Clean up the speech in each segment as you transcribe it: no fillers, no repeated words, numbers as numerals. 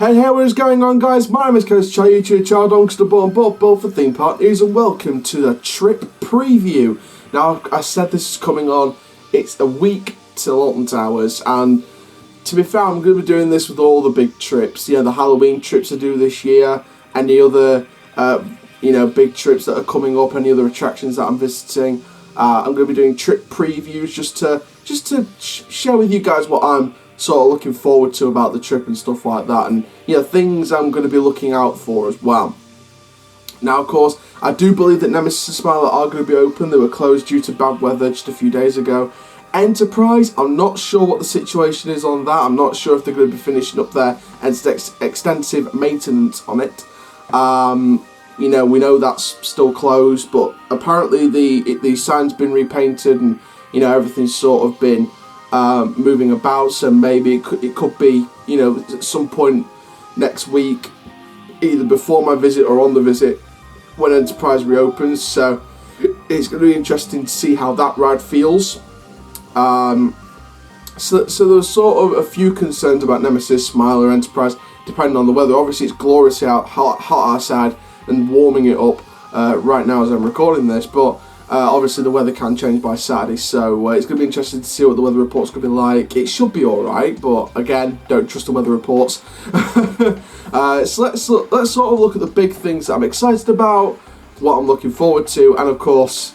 Hey, what is going on, guys? My name is Coach Chai, YouTube child Onkster Born Bull for Theme Park News, and welcome to the trip preview. Now, I said this is coming on, it's a week till Alton Towers, and to be fair, I'm going to be doing this with all the big trips. You know, the Halloween trips I do this year, any other, big trips that are coming up, any other attractions that I'm visiting. I'm going to be doing trip previews just to share with you guys what I'm sort of looking forward to about the trip and stuff like that, and things I'm going to be looking out for as well. Now, of course, I do believe that Nemesis and Smiler are going to be open. They were closed due to bad weather just a few days ago. Enterprise, I'm not sure what the situation is on that. I'm not sure if they're going to be finishing up their extensive maintenance on it. We know that's still closed, but apparently the sign's been repainted and everything's sort of been moving about, so maybe it could be at some point next week, either before my visit or on the visit when Enterprise reopens. So it's going to be interesting to see how that ride feels. So there's sort of a few concerns about Nemesis, Smiler, Enterprise, depending on the weather. Obviously it's gloriously hot outside and warming it up right now as I'm recording this, but obviously the weather can change by Saturday, so it's going to be interesting to see what the weather report's going to be like. It should be alright, but again, don't trust the weather reports. So let's sort of look at the big things that I'm excited about, what I'm looking forward to, and of course,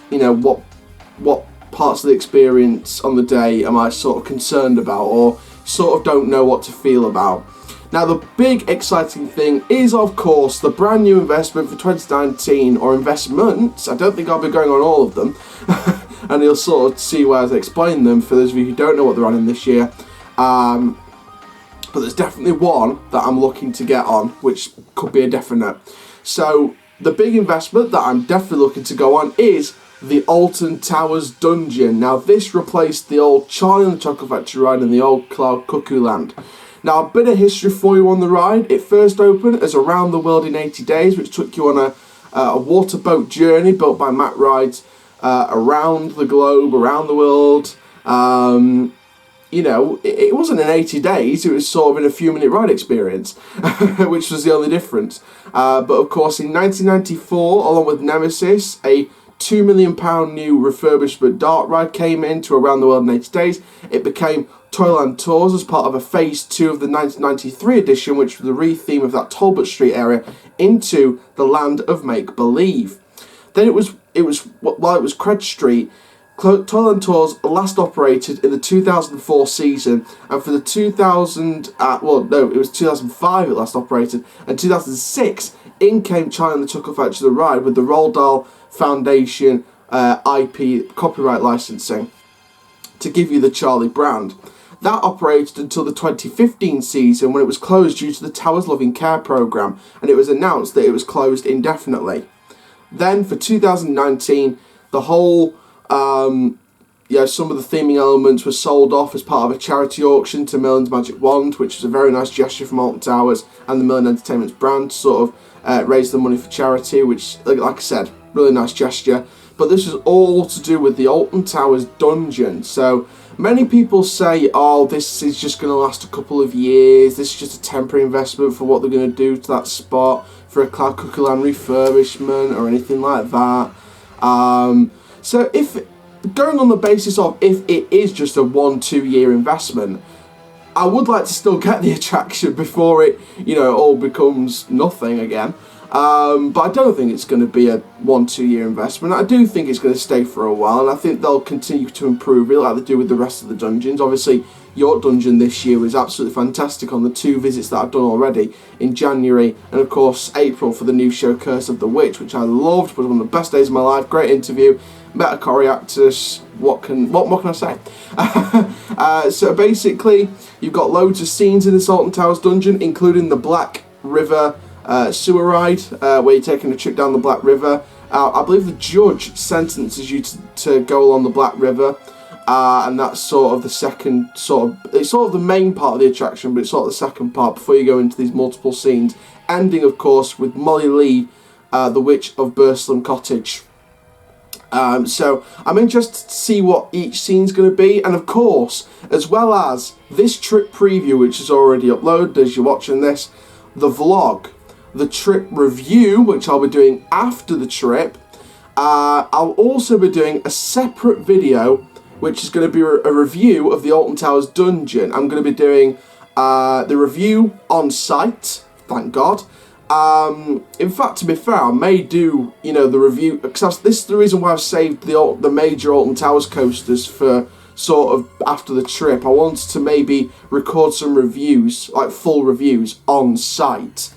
what parts of the experience on the day am I sort of concerned about or sort of don't know what to feel about. Now, the big exciting thing is, of course, the brand new investment for 2019, or investments. I don't think I'll be going on all of them, and you'll sort of see where I explain them for those of you who don't know what they're running this year. But there's definitely one that I'm looking to get on, which could be a definite. So the big investment that I'm definitely looking to go on is the Alton Towers Dungeon. Now, this replaced the old Charlie and the Chocolate Factory ride in the old Cloud Cuckoo Land. Now, a bit of history for you on the ride. It first opened as Around the World in 80 Days, which took you on a water boat journey built by Matt Rides around the globe, around the world. It wasn't in 80 days, it was sort of in a few-minute ride experience, which was the only difference. But, of course, in 1994, along with Nemesis, a £2 million new refurbishment dark ride came into Around the World in 80 Days. It became Toyland Tours as part of a phase 2 of the 1993 edition, which was the re-theme of that Talbot Street area into the land of make-believe. Then it was while it was Cred Street, Toyland Tours last operated in the 2004 season, and for the 2005 it last operated, and 2006 in came Charlie and the Chocolate Factory the ride with the Roald Dahl Foundation IP copyright licensing to give you the Charlie brand. That operated until the 2015 season, when it was closed due to the Towers Loving Care programme, and it was announced that it was closed indefinitely. Then for 2019, the whole some of the theming elements were sold off as part of a charity auction to Merlin's Magic Wand, which was a very nice gesture from Alton Towers and the Merlin Entertainment's brand to sort of raise the money for charity, which, like I said, really nice gesture. But this is all to do with the Alton Towers Dungeon. So many people say, oh, this is just going to last a couple of years, this is just a temporary investment for what they're going to do to that spot for a Cloud Cuckoo Land refurbishment or anything like that. So if going on the basis of if it is just a 1-2 year investment, I would like to still get the attraction before it all becomes nothing again. But I don't think it's going to be a 1-2 year investment. I do think it's going to stay for a while, and I think they'll continue to improve it like they do with the rest of the dungeons. Obviously, York Dungeon this year was absolutely fantastic on the 2 visits that I've done already in January and of course April for the new show Curse of the Witch, which I loved. Was one of the best days of my life. Great interview, met a Corey actress. What more can I say? So basically, you've got loads of scenes in this Alton Towers Dungeon, including the Black River sewer ride, where you're taking a trip down the Black River. I believe the judge sentences you to go along the Black River, and that's sort of the second it's sort of the main part of the attraction, but it's sort of the second part before you go into these multiple scenes, ending of course with Molly Lee, the Witch of Burslem Cottage. So I'm interested to see what each scene's going to be, and of course, as well as this trip preview, which is already uploaded as you're watching this, the vlog, the trip review, which I'll be doing after the trip. I'll also be doing a separate video, which is going to be a review of the Alton Towers Dungeon. I'm going to be doing the review on site, thank God. In fact, to be fair, I may do, the review, because this is the reason why I've saved the major Alton Towers coasters for sort of after the trip. I wanted to maybe record some reviews, like full reviews, on site.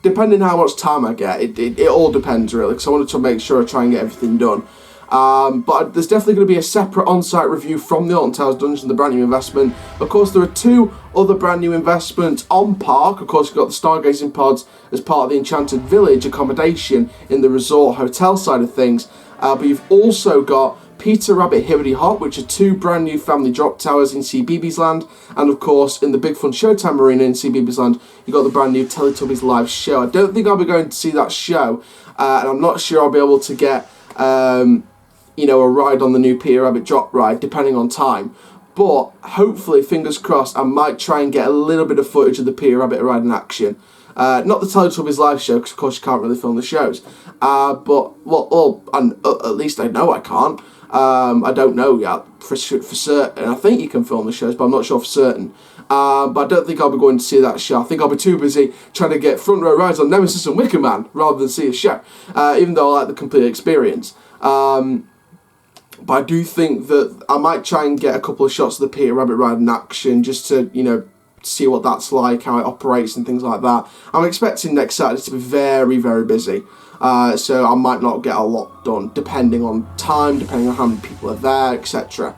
Depending how much time I get, it all depends really, because I wanted to make sure I try and get everything done. But there's definitely going to be a separate on-site review from the Alton Towers Dungeon, the brand new investment. Of course, there are 2 other brand new investments on park. Of course, you've got the stargazing pods as part of the Enchanted Village accommodation in the resort hotel side of things. But you've also got Peter Rabbit Hibbity Hop, which are 2 brand new family drop towers in CBeebies Land, and of course in the Big Fun Showtime Marina in CBeebies Land, you've got the brand new Teletubbies live show. I don't think I'll be going to see that show, and I'm not sure I'll be able to get a ride on the new Peter Rabbit drop ride, depending on time. But hopefully, fingers crossed, I might try and get a little bit of footage of the Peter Rabbit ride in action. Not the Teletubbies live show, because of course you can't really film the shows. At least I know I can't. I don't know yet for certain. I think you can film the shows, but I'm not sure for certain. But I don't think I'll be going to see that show. I think I'll be too busy trying to get front row rides on Nemesis and Wickerman rather than see a show, even though I like the complete experience. But I do think that I might try and get a couple of shots of the Peter Rabbit ride in action, just to, see what that's like, how it operates and things like that. I'm expecting next Saturday to be very, very busy. So I might not get a lot done, depending on time, depending on how many people are there, etc.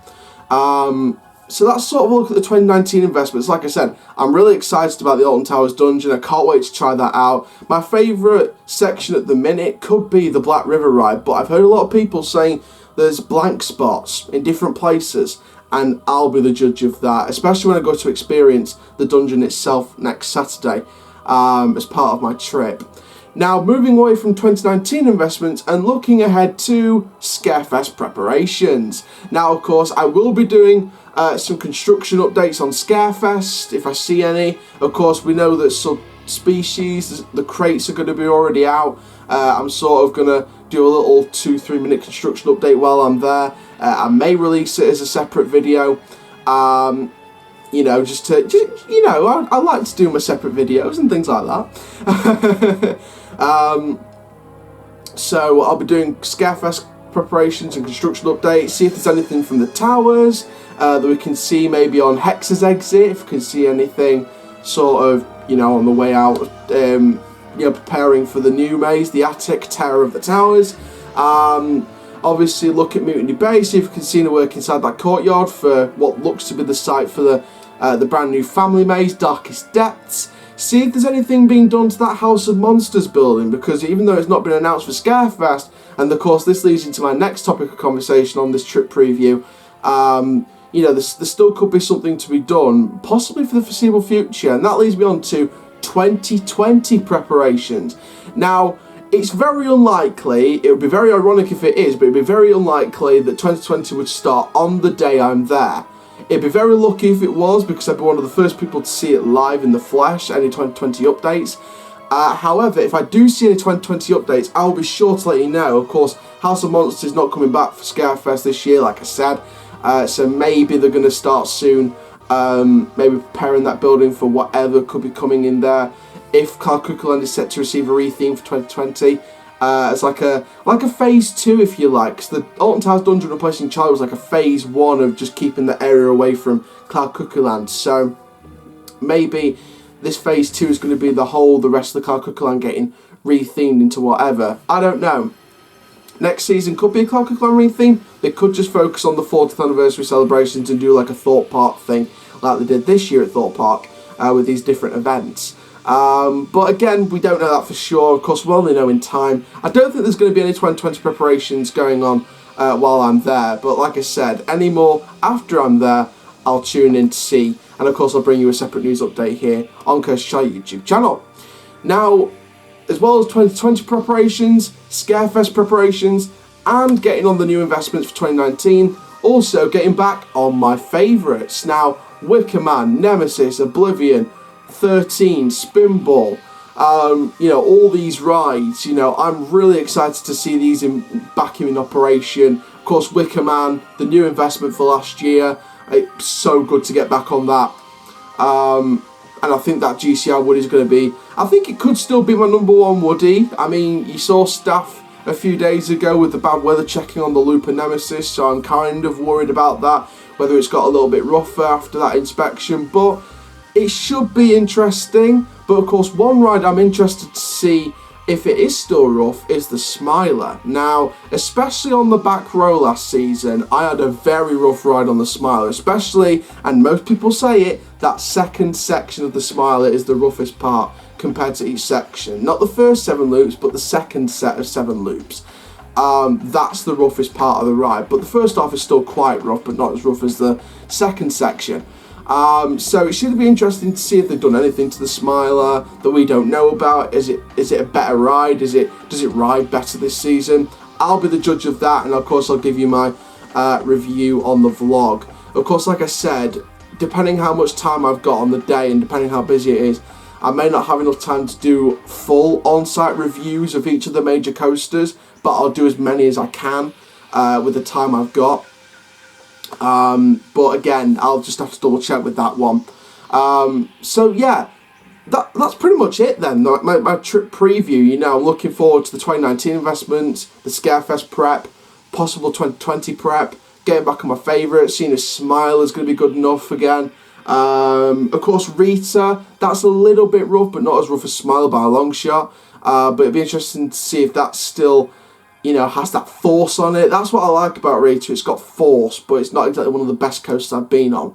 So that's sort of a look at the 2019 investments. Like I said, I'm really excited about the Alton Towers Dungeon. I can't wait to try that out. My favourite section at the minute could be the Black River ride, but I've heard a lot of people saying there's blank spots in different places, and I'll be the judge of that, especially when I go to experience the dungeon itself next Saturday as part of my trip. Now, moving away from 2019 investments and looking ahead to Scarefest preparations. Now, of course, I will be doing some construction updates on Scarefest, if I see any. Of course, we know that subspecies, the crates are going to be already out. I'm sort of going to do a little 2-3 minute construction update while I'm there. I may release it as a separate video. I like to do my separate videos and things like that. So I'll be doing Scarefest preparations and construction updates, see if there's anything from the towers that we can see maybe on Hex's exit, if we can see anything sort of, on the way out, preparing for the new maze, the attic Terror of the Towers. Obviously look at Mutiny Bay, see if we can see any work inside that courtyard for what looks to be the site for the brand new family maze, Darkest Depths. See if there's anything being done to that House of Monsters building, because even though it's not been announced for Scarefest, and of course this leads into my next topic of conversation on this trip preview, there still could be something to be done, possibly for the foreseeable future, and that leads me on to 2020 preparations. Now, it's very unlikely, it would be very ironic if it is, but it would be very unlikely that 2020 would start on the day I'm there. It'd be very lucky if it was, because I'd be one of the first people to see it live in the flesh, any 2020 updates. However, if I do see any 2020 updates, I'll be sure to let you know. Of course, House of Monsters is not coming back for Scarefest this year, like I said, so maybe they're going to start soon, maybe preparing that building for whatever could be coming in there. If Cloud Cuckoo Land is set to receive a retheme for 2020, it's like a phase 2, if you like, because the Alton Towers Dungeon replacing Charlie was like a phase 1 of just keeping the area away from Cloud Cuckoo Land. So maybe this phase 2 is going to be the rest of the Cloud Cuckoo Land getting rethemed into whatever. I don't know. Next season could be a Cloud Cuckoo Land retheme. They could just focus on the 40th anniversary celebrations and do like a Thought Park thing, like they did this year at Thought Park with these different events. But again, we don't know that for sure. Of course, we'll only know in time. I don't think there's going to be any 2020 preparations going on while I'm there. But like I said, any more after I'm there, I'll tune in to see. And of course, I'll bring you a separate news update here on Curse Shy YouTube channel. Now, as well as 2020 preparations, Scarefest preparations, and getting on the new investments for 2019, also getting back on my favourites. Now, Wickerman, Nemesis, Oblivion, 13, Spinball, you know, all these rides, you know, I'm really excited to see these back in operation. Of course, Wickerman, the new investment for last year, it's so good to get back on that. And I think that GCI Woody is going to be, I think it could still be my number one Woody. I mean, you saw Staff a few days ago with the bad weather checking on the Looper Nemesis, so I'm kind of worried about that, whether it's got a little bit rougher after that inspection, but it should be interesting. But of course, one ride I'm interested to see if it is still rough is the Smiler. Now, especially on the back row last season, I had a very rough ride on the Smiler, especially, and most people say it, that second section of the Smiler is the roughest part compared to each section. Not the first 7 loops, but the second set of 7 loops. That's the roughest part of the ride, but the first half is still quite rough, but not as rough as the second section. So it should be interesting to see if they've done anything to the Smiler that we don't know about. Is it a better ride? Does it ride better this season? I'll be the judge of that, and of course I'll give you my review on the vlog. Of course, like I said, depending how much time I've got on the day and depending how busy it is, I may not have enough time to do full on-site reviews of each of the major coasters, but I'll do as many as I can with the time I've got. But again, I'll just have to double check with that one. So yeah, that's pretty much it then. My trip preview, you know, I'm looking forward to the 2019 investments, the Scarefest prep, possible 2020 prep, getting back on my favourites, seeing if Smile is going to be good enough again. Of course, Rita, that's a little bit rough, but not as rough as Smile by a long shot. But it'd be interesting to see if that's still, you know, has that force on it. That's what I like about Rita. It's got force, but it's not exactly one of the best coasters I've been on.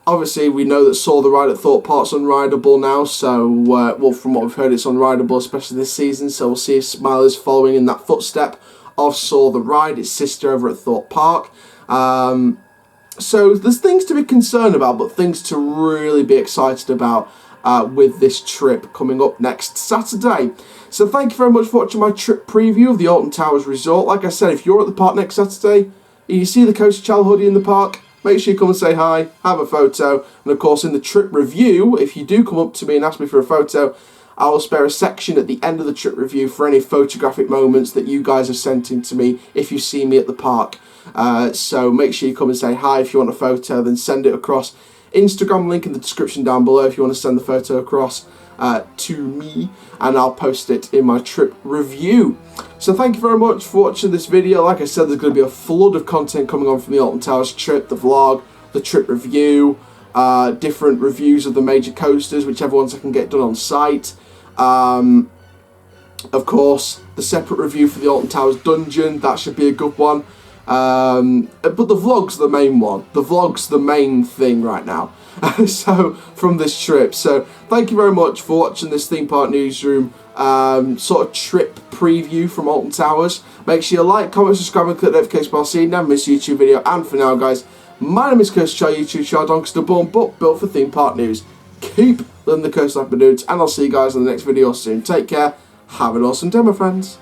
Obviously, we know that Saw the Ride at Thorpe Park's unrideable now, so, well, from what we've heard, it's unrideable, especially this season, so we'll see if Smile is following in that footstep of Saw the Ride, its sister over at Thorpe Park. So there's things to be concerned about, but things to really be excited about with this trip coming up next Saturday. So thank you very much for watching my trip preview of the Alton Towers Resort. Like I said, if you're at the park next Saturday and you see the Coaster Chal hoodie in the park, make sure you come and say hi, have a photo, and of course in the trip review, if you do come up to me and ask me for a photo, I will spare a section at the end of the trip review for any photographic moments that you guys have sent in to me if you see me at the park. So make sure you come and say hi. If you want a photo, then send it across. Instagram link in the description down below if you want to send the photo across to me, and I'll post it in my trip review. So thank you very much for watching this video. Like I said, there's going to be a flood of content coming on from the Alton Towers trip, the vlog, the trip review, different reviews of the major coasters, whichever ones I can get done on site. Of course, the separate review for the Alton Towers Dungeon, that should be a good one. But the vlog's the main one. The vlog's the main thing right now. So, from this trip. So, thank you very much for watching this Theme Park Newsroom sort of trip preview from Alton Towers. Make sure you like, comment, subscribe, and click the notification bell so you never miss a YouTube video. And for now, guys, my name is Coaster Chal, YouTube channel, Doncaster born, but built for Theme Park News. Keep living the coast life, my dudes, and I'll see you guys in the next video soon. Take care. Have an awesome day, my friends.